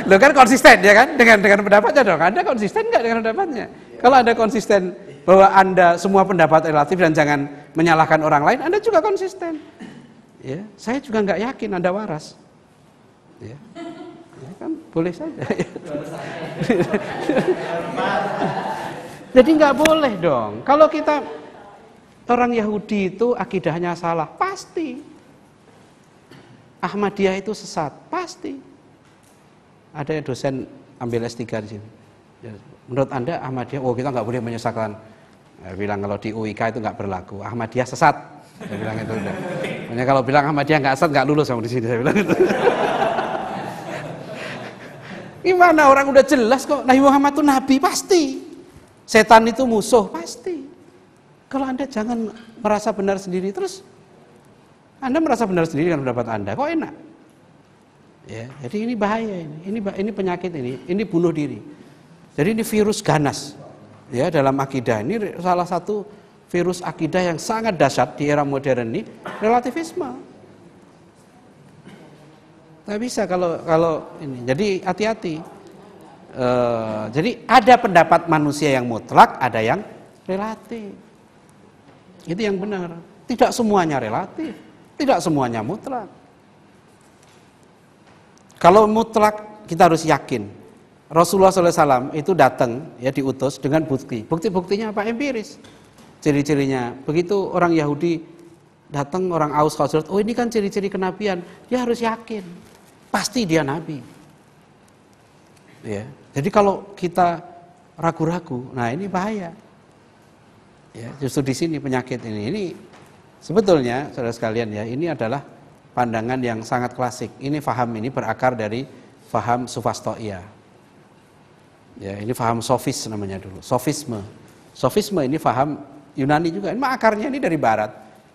A: lo kan konsisten ya kan dengan pendapatnya dong. Anda konsisten nggak dengan pendapatnya? Kalau Anda konsisten bahwa Anda semua pendapat relatif dan jangan menyalahkan orang lain, Anda juga konsisten. Ya, saya juga nggak yakin Anda waras. Ya, ya kan boleh saja. Jadi nggak boleh dong. Kalau kita orang Yahudi itu akidahnya salah, pasti. Ahmadiyah itu sesat, pasti. Ada dosen ambil S3 di sini. Menurut Anda Ahmadiyah, kita nggak boleh menyesatkan. Bilang kalau di UIK itu nggak berlaku. Ahmadiyah sesat. Saya bilang itu udah. Makanya kalau bilang Ahmadiyah nggak sesat nggak lulus sama di sini. Saya bilang itu. Gimana orang udah jelas kok Nabi Muhammad itu nabi, pasti. Setan itu musuh, pasti. Kalau Anda jangan merasa benar sendiri terus. Anda merasa benar sendiri dengan pendapat Anda, kok enak? Ya, jadi ini bahaya ini penyakit ini bunuh diri. Jadi ini virus ganas, ya dalam akidah. Ini salah satu virus akidah yang sangat dahsyat di era modern ini, relativisme. Nggak bisa kalau ini. Jadi hati-hati. Jadi ada pendapat manusia yang mutlak, ada yang relatif. Itu yang benar. Tidak semuanya relatif. Tidak semuanya mutlak. Kalau mutlak kita harus yakin Rasulullah SAW itu datang ya diutus dengan bukti. Bukti-buktinya apa? Empiris. Ciri-cirinya. Begitu orang Yahudi datang, orang Aus Khazraj, oh ini kan ciri-ciri kenabian. Dia harus yakin. Pasti dia nabi. Ya. Jadi kalau kita ragu-ragu, nah ini bahaya. Ya, justru di sini penyakit ini. Ini sebetulnya saudara sekalian ya, ini adalah pandangan yang sangat klasik. Ini faham ini berakar dari faham Sufastoia. Ya, ini faham sofis namanya dulu. Sofisme. Sofisme ini faham Yunani juga. Ini akarnya ini dari barat.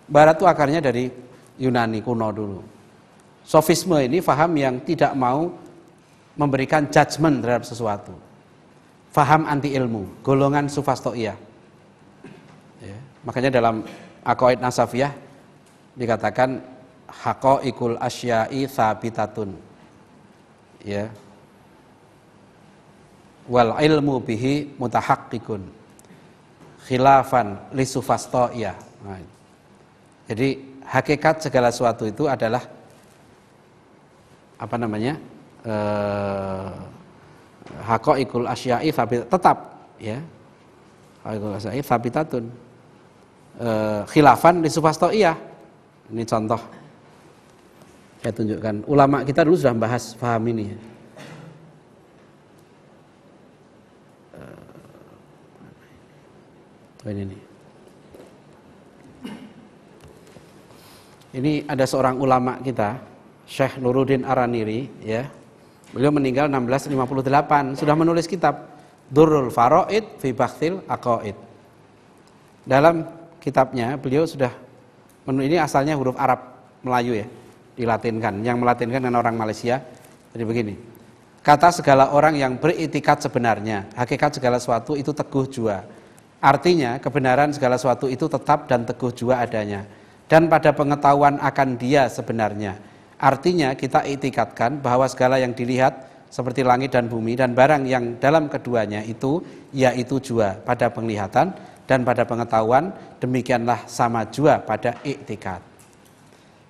A: Barat itu akarnya dari Yunani kuno dulu. Sofisme ini faham yang tidak mau memberikan judgement terhadap sesuatu. Faham anti ilmu, golongan Sufastoia. Ya, makanya dalam Aqaid Nasafiyah dikatakan haqaiqul asya'i tsabitatun. Ya. Wal ilmu bihi mutahaqqiqun. Khilafan li Sufastoia. Nah, jadi hakikat segala sesuatu itu adalah apa namanya? Haqaiqul asya'i tsabitatun, tetap ya. Haqaiqul asya'i tsabitatun. Khilafan li Sufastoia. Ini contoh. Saya tunjukkan. Ulama kita dulu sudah membahas paham ini. Ini ada seorang ulama kita, Syekh Nuruddin Araniri, ya. Beliau meninggal 1658, sudah menulis kitab Durrul Faraid fi Bakhtil Aqaid. Dalam kitabnya beliau sudah ini asalnya huruf Arab Melayu ya, dilatinkan. Yang melatinkan kan orang Malaysia. Jadi begini. Kata segala orang yang beriktikad sebenarnya, hakikat segala sesuatu itu teguh jua. Artinya kebenaran segala sesuatu itu tetap dan teguh jua adanya. Dan pada pengetahuan akan dia sebenarnya. Artinya kita iktikadkan bahwa segala yang dilihat seperti langit dan bumi dan barang yang dalam keduanya itu yaitu jua pada penglihatan dan pada pengetahuan, demikianlah sama jua pada iktikad.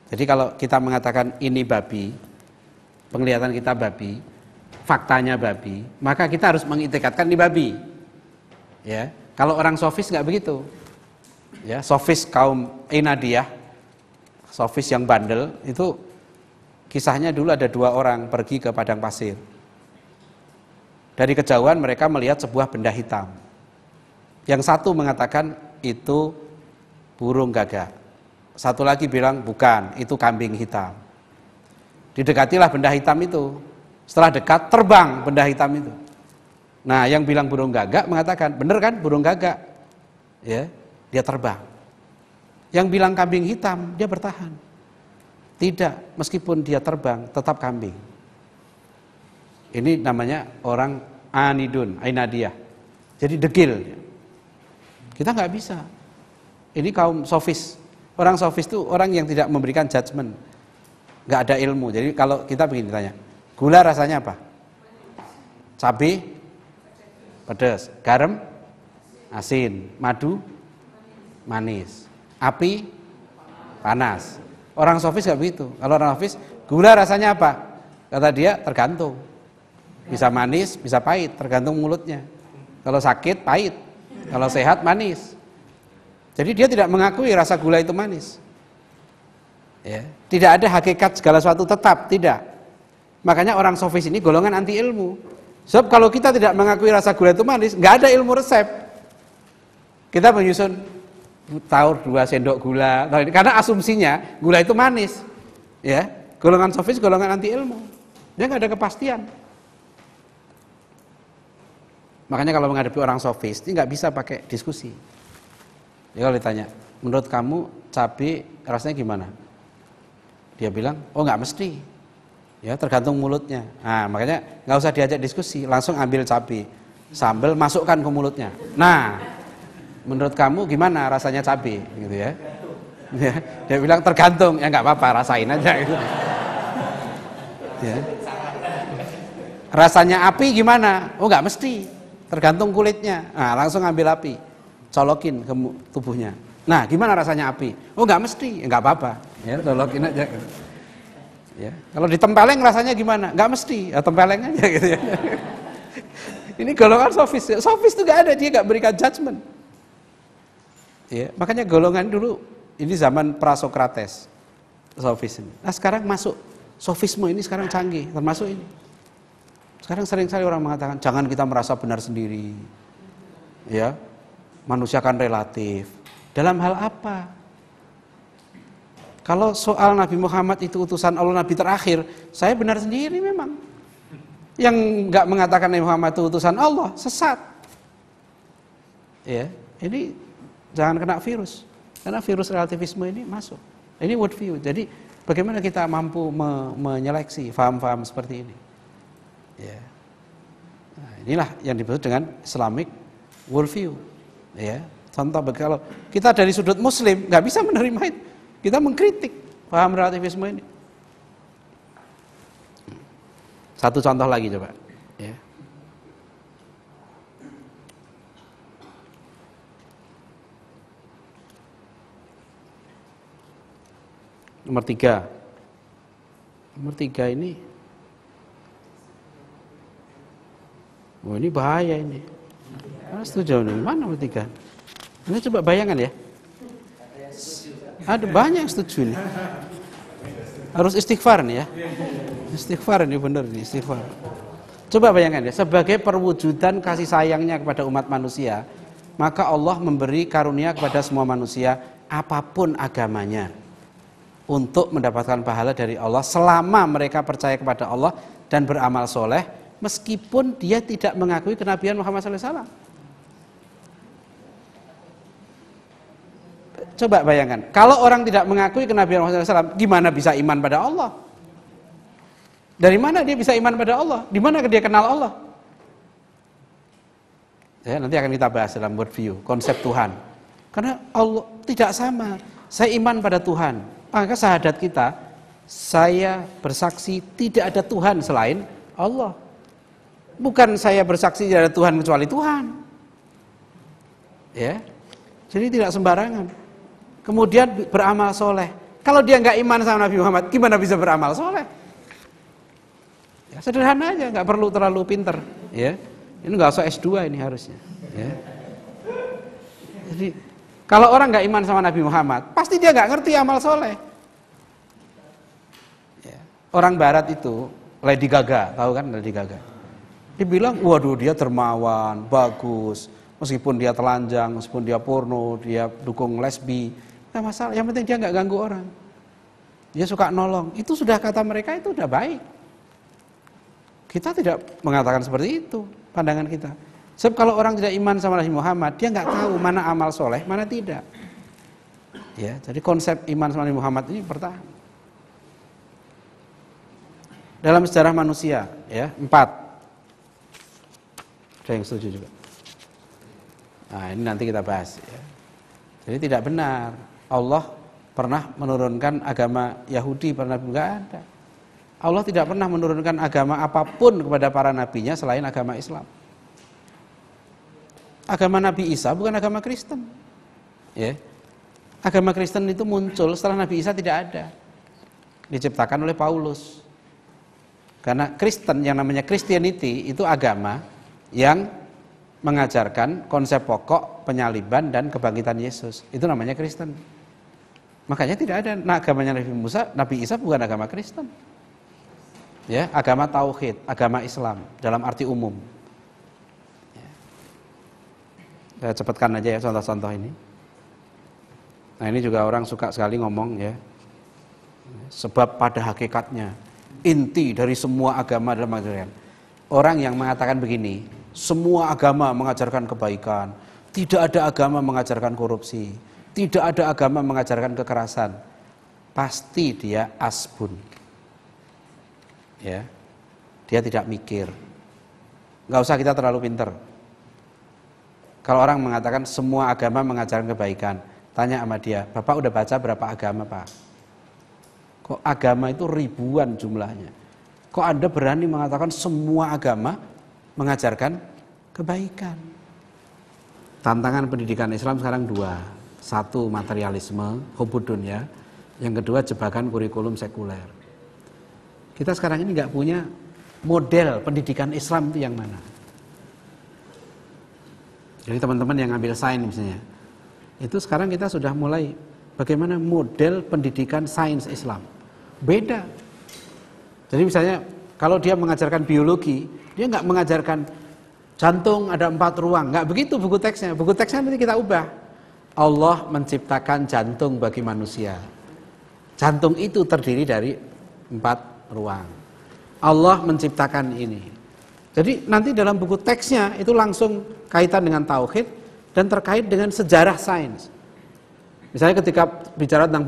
A: Jadi kalau kita mengatakan ini babi, penglihatan kita babi, faktanya babi, maka kita harus mengiktikadkan ini babi. Ya, kalau orang sofis nggak begitu. Ya, sofis kaum Ainadiyah, sofis yang bandel, itu kisahnya dulu ada 2 orang pergi ke padang pasir. Dari kejauhan mereka melihat sebuah benda hitam. Yang satu mengatakan itu burung gagak. Satu lagi bilang bukan, itu kambing hitam. Didekatilah benda hitam itu. Setelah dekat terbang benda hitam itu. Nah, yang bilang burung gagak mengatakan, benar kan burung gagak? Ya, dia terbang. Yang bilang kambing hitam, dia bertahan. Tidak, meskipun dia terbang, tetap kambing. Ini namanya orang anidun, ainadiyah. Jadi degil. Kita nggak bisa. Ini kaum sofis. Orang sofis itu orang yang tidak memberikan judgement. Nggak ada ilmu. Jadi kalau kita begini tanya, gula rasanya apa? Cabai, pedas. Garam, asin. Madu, manis. Api, panas. Orang sofis nggak begitu. Kalau orang sofis, gula rasanya apa? Kata dia, tergantung. Bisa manis, bisa pahit, tergantung mulutnya. Kalau sakit, pahit. Kalau sehat, manis. Jadi dia tidak mengakui rasa gula itu manis. Ya. Tidak ada hakikat segala sesuatu tetap, tidak. Makanya orang sofis ini golongan anti ilmu. Sebab kalau kita tidak mengakui rasa gula itu manis, nggak ada ilmu resep. Kita menyusun taur 2 sendok gula, karena asumsinya gula itu manis. Ya, golongan sofis golongan anti ilmu. Dia nggak ada kepastian. Makanya kalau menghadapi orang sofis, ini nggak bisa pakai diskusi. Ya, kalau ditanya, menurut kamu cabai rasanya gimana? Dia bilang, oh nggak mesti. Ya, tergantung mulutnya. Nah, makanya nggak usah diajak diskusi, langsung ambil cabai, sambal masukkan ke mulutnya. Nah, menurut kamu gimana rasanya cabai? Gitu ya. Dia bilang tergantung, ya nggak apa-apa, rasain aja. Gitu. Ya. Rasanya api gimana? Oh nggak mesti. Tergantung kulitnya. Nah, langsung ambil api, colokin ke tubuhnya. Nah, gimana rasanya api? Oh, nggak mesti, nggak apa-apa. Ya, colokin aja. Ya, kalau ditempeleng rasanya gimana? Nggak mesti, ya, tempeleng aja gitu ya. Ini golongan sofis. Sofis itu nggak ada, dia nggak berikan judgement. Ya, makanya golongan dulu ini zaman Prasokrates, sofis ini. Nah, sekarang masuk sofisme ini sekarang canggih, termasuk ini. Sekarang sering sekali orang mengatakan jangan kita merasa benar sendiri. Ya. manusia kan relatif. Dalam hal apa? Kalau soal Nabi Muhammad itu utusan Allah, Nabi terakhir, saya benar sendiri memang. Yang nggak mengatakan Nabi Muhammad itu utusan Allah, sesat. Ya, ini jangan kena virus. Karena virus relativisme ini masuk. Ini worldview. Jadi bagaimana kita mampu menyeleksi faham-faham seperti ini? Ya. Nah, inilah yang disebut dengan Islamic worldview. Ya. Contoh kalau kita dari sudut Muslim nggak bisa menerima itu, kita mengkritik paham relativisme ini. Satu contoh lagi coba. Ya. Nomor 3. Nomor 3 ini. Oh, ini bahaya ini. Setuju nih. Mana nomor 3? Ini coba bayangkan ya. Ada banyak yang setuju nih. Harus istighfar nih ya. Istighfar ini benar nih, istighfar. Coba bayangkan ya, sebagai perwujudan kasih sayangnya kepada umat manusia, maka Allah memberi karunia kepada semua manusia apapun agamanya, untuk mendapatkan pahala dari Allah selama mereka percaya kepada Allah dan beramal soleh, meskipun dia tidak mengakui kenabian Muhammad SAW. Coba bayangkan, kalau orang tidak mengakui kenabian Muhammad SAW, gimana bisa iman pada Allah? Dari mana dia bisa iman pada Allah? Di mana dia kenal Allah? Ya, nanti akan kita bahas dalam worldview, konsep Tuhan. Karena Allah tidak sama. Saya iman pada Tuhan. Maka syahadat kita, saya bersaksi tidak ada Tuhan selain Allah. Bukan saya bersaksi tidak ada Tuhan kecuali Tuhan. Ya, jadi tidak sembarangan. Kemudian beramal soleh. Kalau dia nggak iman sama Nabi Muhammad, gimana bisa beramal soleh? Ya, sederhana aja, nggak perlu terlalu pinter. Ya, ini nggak usah S2 ini harusnya. Ya. Jadi kalau orang nggak iman sama Nabi Muhammad, pasti dia nggak ngerti amal soleh. Ya. Orang Barat itu, Lady Gaga, tahu kan Lady Gaga? Dibilang, waduh dia dermawan, bagus, meskipun dia telanjang, meskipun dia porno, dia dukung lesbi, nggak masalah. Yang penting dia nggak ganggu orang. Dia suka nolong. Itu sudah kata mereka itu udah baik. Kita tidak mengatakan seperti itu pandangan kita. Sebab kalau orang tidak iman sama Nabi Muhammad, dia nggak tahu mana amal soleh, mana tidak. Ya, jadi konsep iman sama Nabi Muhammad ini bertahan. Dalam sejarah manusia, ya 4. Ada yang setuju juga. Nah, ini nanti kita bahas. Ya. Jadi tidak benar Allah pernah menurunkan agama Yahudi pada Nabi, nggak ada. Allah tidak pernah menurunkan agama apapun kepada para nabinya selain agama Islam. Agama Nabi Isa bukan agama Kristen. Ya. Agama Kristen itu muncul setelah Nabi Isa tidak ada. Diciptakan oleh Paulus. Karena Kristen yang namanya Christianity itu agama yang mengajarkan konsep pokok penyaliban dan kebangkitan Yesus. Itu namanya Kristen. Makanya tidak ada agamanya Nabi Isa bukan agama Kristen. Ya, agama tauhid, agama Islam dalam arti umum. Saya cepatkan aja ya contoh-contoh ini. Nah, ini juga orang suka sekali ngomong ya. Sebab pada hakikatnya inti dari semua agama dalam ajaran. Orang yang mengatakan begini, semua agama mengajarkan kebaikan, tidak ada agama mengajarkan korupsi, tidak ada agama mengajarkan kekerasan. Pasti dia asbun. Ya. Dia tidak mikir. Enggak usah kita terlalu pinter. Kalau orang mengatakan semua agama mengajarkan kebaikan, tanya sama dia, Bapak udah baca berapa agama, Pak? Kok agama itu ribuan jumlahnya? Kok Anda berani mengatakan semua agama mengajarkan kebaikan? Tantangan pendidikan Islam sekarang 2. 1, materialisme, hubbud dunya. Yang kedua, jebakan kurikulum sekuler. Kita sekarang ini nggak punya model pendidikan Islam itu yang mana? Jadi teman-teman yang ngambil sains misalnya, itu sekarang kita sudah mulai bagaimana model pendidikan sains Islam. Beda. Jadi misalnya kalau dia mengajarkan biologi, dia nggak mengajarkan Jantung ada 4 ruang. Nggak begitu buku teksnya. Buku teksnya nanti kita ubah. Allah menciptakan jantung bagi manusia. Jantung itu terdiri dari 4 ruang. Allah menciptakan ini. Jadi nanti dalam buku teksnya itu langsung kaitan dengan tauhid dan terkait dengan sejarah sains. Misalnya ketika bicara tentang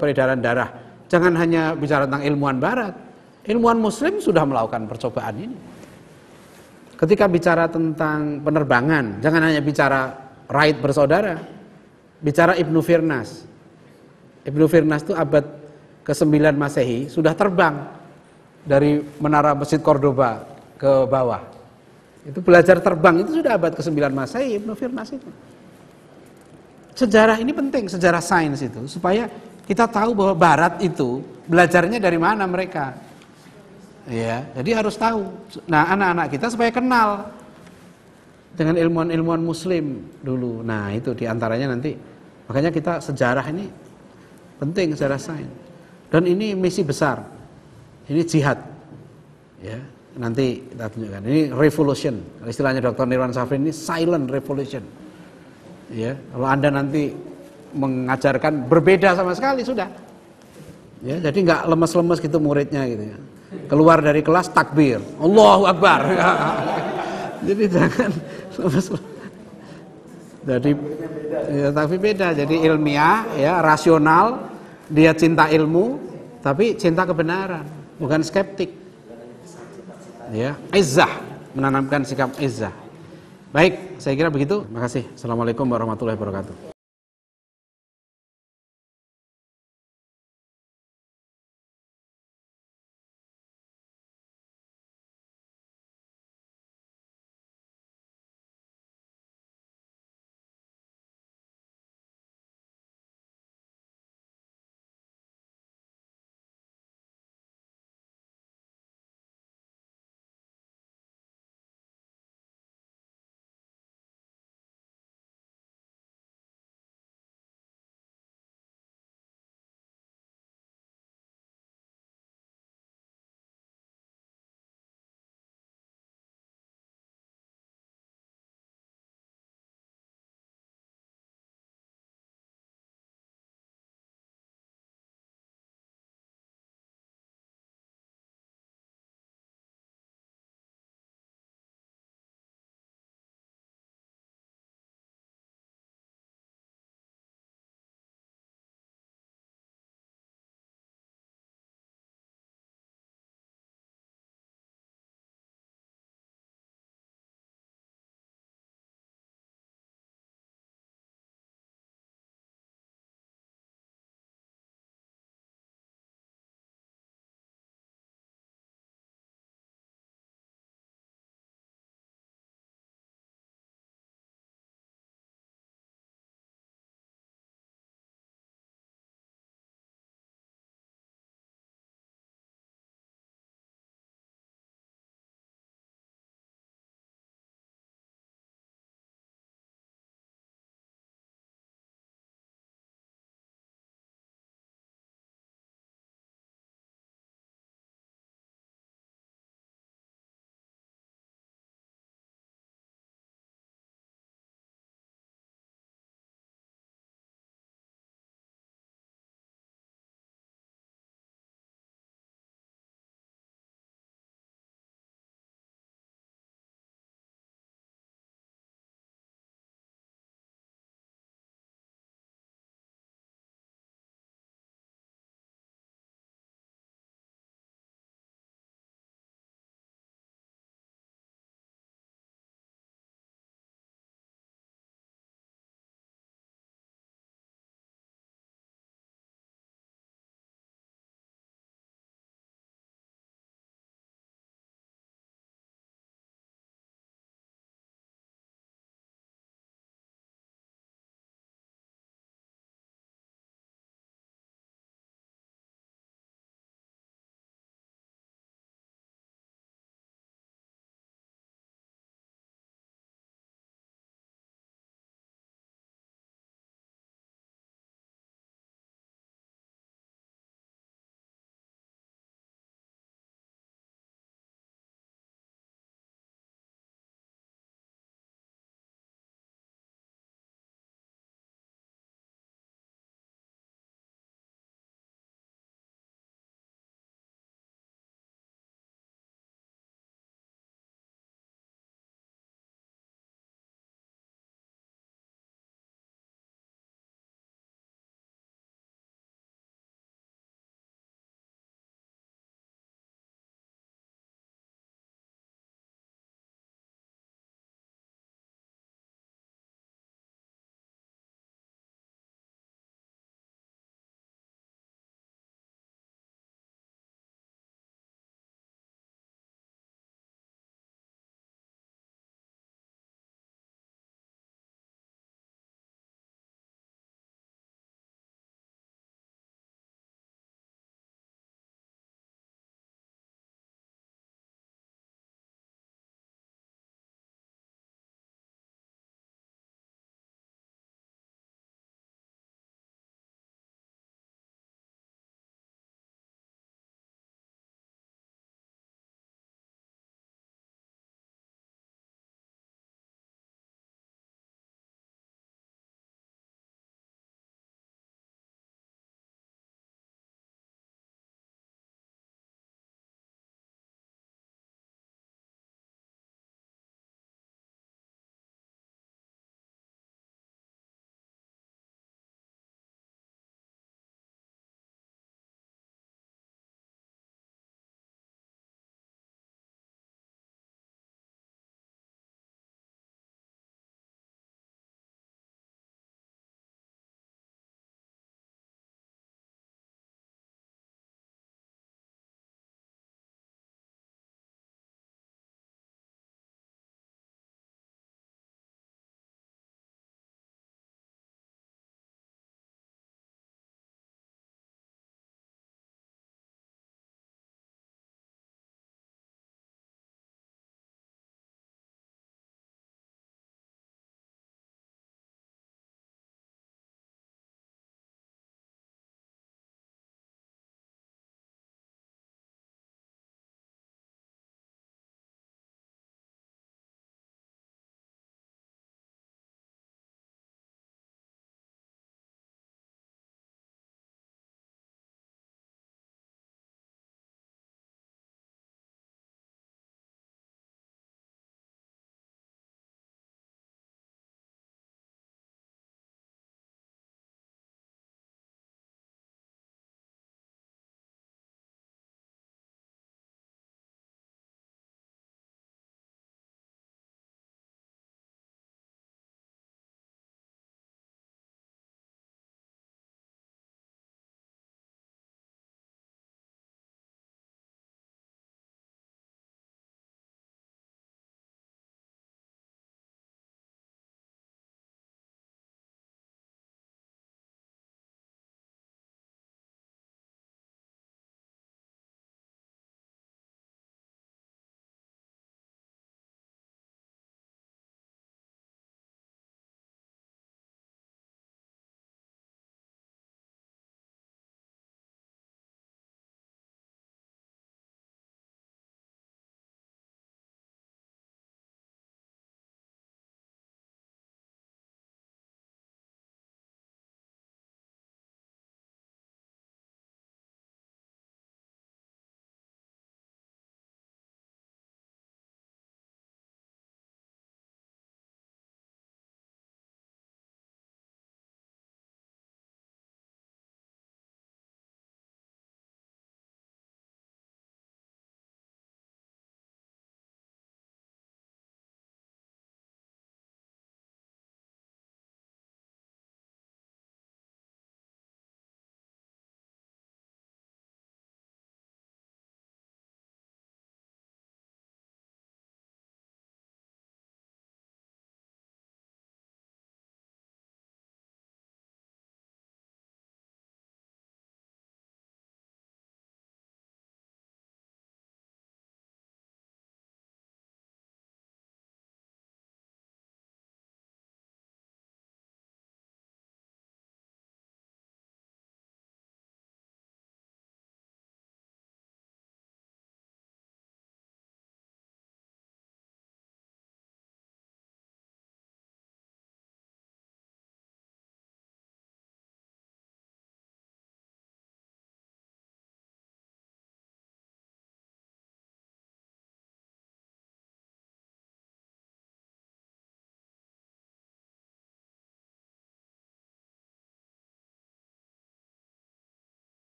A: peredaran darah, jangan hanya bicara tentang ilmuwan barat. Ilmuwan muslim sudah melakukan percobaan ini. Ketika bicara tentang penerbangan, jangan hanya bicara Wright bersaudara. Bicara Ibnu Firnas. Ibnu Firnas itu abad ke-9 Masehi sudah terbang dari menara Masjid Cordoba ke bawah. Itu belajar terbang itu sudah abad ke-9 Masehi Ibnu Firnas itu. Sejarah ini penting, sejarah sains itu, supaya kita tahu bahwa barat itu belajarnya dari mana mereka. Ya, jadi harus tahu. Nah, anak-anak kita supaya kenal dengan ilmuwan-ilmuwan muslim dulu. Nah, itu diantaranya nanti. Makanya kita sejarah ini penting, sejarah sains. Dan ini misi besar. Ini jihad. Ya, nanti kita tunjukkan. Ini revolution. Istilahnya Dr. Nirwan Safrin ini silent revolution. Ya, kalau Anda nanti mengajarkan berbeda sama sekali sudah. Ya, jadi nggak lemes-lemes gitu muridnya gitu ya. Keluar dari kelas takbir, Allahu Akbar. Jadi jangan lemes-lemes. Jadi ya, tapi beda. Jadi ilmiah, ya, rasional, dia cinta ilmu, tapi cinta kebenaran, bukan skeptik. Ya, izzah, menanamkan sikap izzah. Baik, saya kira begitu. Terima kasih. Assalamualaikum warahmatullahi wabarakatuh.